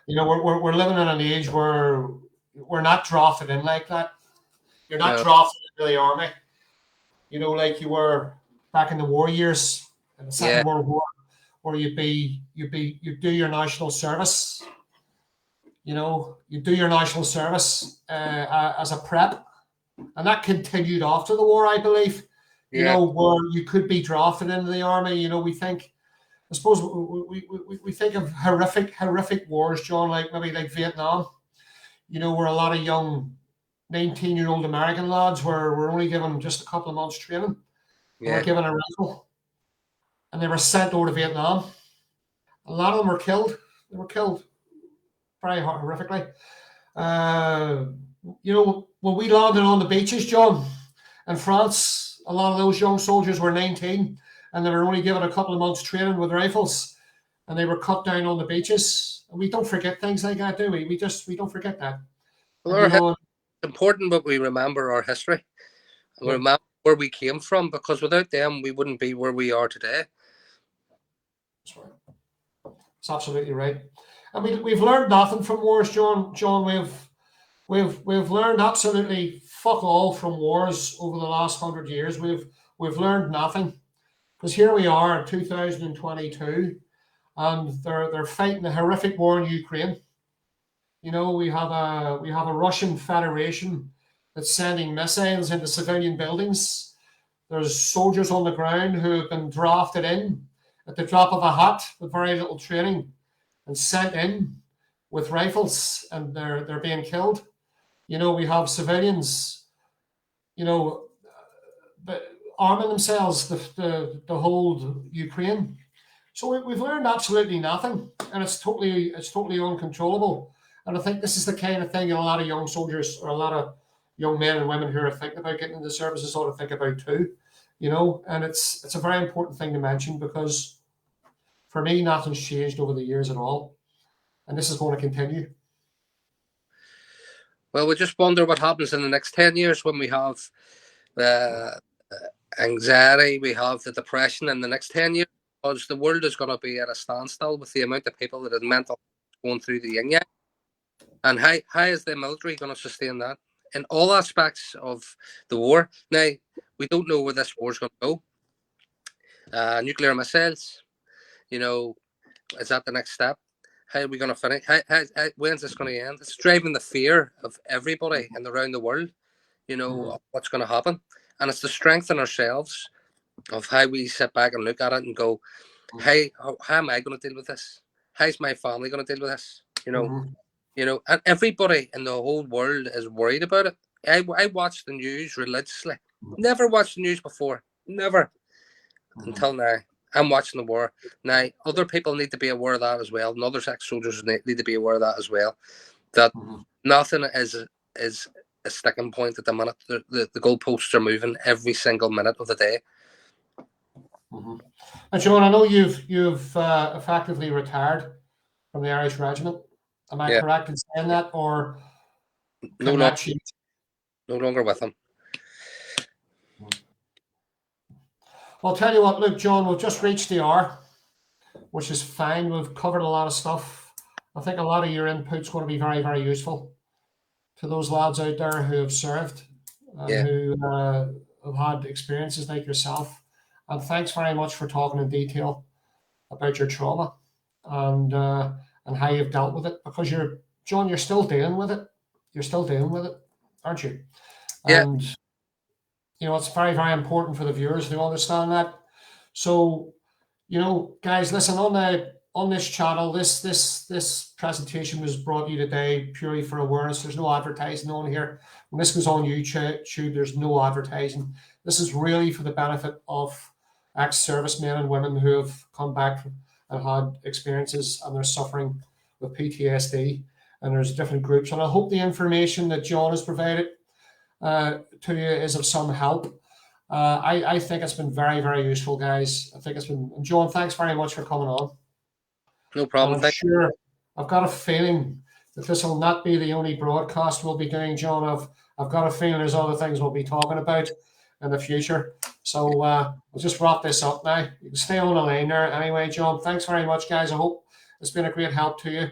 we're living in an age where we're not drafted in like that. You're not drafted into the army, like you were back in the war years, in the Second World War, where you do your national service. You do your national service as a prep, and that continued after the war, I believe. Where you could be drafted into the army. We think, I suppose, we think of horrific wars, John, like maybe like Vietnam. Where a lot of young 19-year-old American lads were only given just a couple of months training. They were given a rifle, and they were sent over to Vietnam. A lot of them were killed. They were killed very horrifically. When we landed on the beaches, John, in France, a lot of those young soldiers were 19, and they were only given a couple of months training with rifles, and they were cut down on the beaches. And we don't forget things like that, do we? We don't forget that. Well, it's important that we remember our history and remember where we came from, because without them, we wouldn't be where we are today. That's right. That's absolutely right. I mean, we've learned nothing from wars, John. We've learned absolutely fuck all from wars over the last 100 years. We've learned nothing, because here we are in 2022, and they're fighting a horrific war in Ukraine. We have a Russian Federation that's sending missiles into civilian buildings. There's soldiers on the ground who have been drafted in at the drop of a hat with very little training and sent in with rifles, and they're being killed. We have civilians, arming themselves to hold Ukraine. So we've learned absolutely nothing, and it's totally uncontrollable. And I think this is the kind of thing that a lot of young soldiers, or a lot of young men and women who are thinking about getting into the services ought to think about too, you know. And it's a very important thing to mention, because for me, nothing's changed over the years at all, and this is going to continue. Well, we just wonder what happens in the next 10 years when we have the anxiety, we have the depression in the next 10 years, because the world is going to be at a standstill with the amount of people that are mental going through the yin yang. And how is the military going to sustain that in all aspects of the war? Now, we don't know where this war is going to go. Nuclear missiles, you know, is that the next step? How are we going to finish? When's this going to end? It's driving the fear of everybody and around the world, you know, what's going to happen. And it's to strengthen ourselves of how we sit back and look at it and go, hey, how am I going to deal with this? How's my family going to deal with this? You know, and everybody in the whole world is worried about it. I watch the news religiously. Never watched the news before. Never. Until now. I'm watching the war. Now, other people need to be aware of that as well. And other ex-soldiers need to be aware of that as well. That nothing is a sticking point at the minute. The goalposts are moving every single minute of the day. And John, I know you've effectively retired from the Irish Regiment. Am I correct in saying that, or no longer with them? I'll tell you what, look, John, we've just reached the hour, which is fine. We've covered a lot of stuff. I think a lot of your input's going to be very, very useful to those lads out there who have served and who have had experiences like yourself. And thanks very much for talking in detail about your trauma and how you've dealt with it. Because John, you're still dealing with it. You're still dealing with it, aren't you? Yeah. And you know, it's very, very important for the viewers to understand that. So, you know, guys, listen, on this channel, this presentation was brought to you today purely for awareness. There's no advertising on here. When this goes on YouTube, there's no advertising. This is really for the benefit of ex-servicemen and women who have come back and had experiences and they're suffering with PTSD. And there's different groups. And I hope the information that John has provided to you is of some help. I think it's been very, very useful, guys. I think it's been. And John, thanks very much for coming on. No problem. I've got a feeling that this will not be the only broadcast we'll be doing, John. I've got a feeling there's other things we'll be talking about in the future. So we'll just wrap this up now. You can stay on the line there. Anyway, John, thanks very much, guys. I hope it's been a great help to you.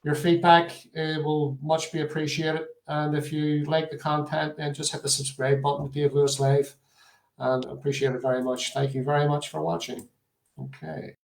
Your feedback will much be appreciated. And if you like the content, then just hit the subscribe button to Dave Lewis Live. And I appreciate it very much. Thank you very much for watching. Okay.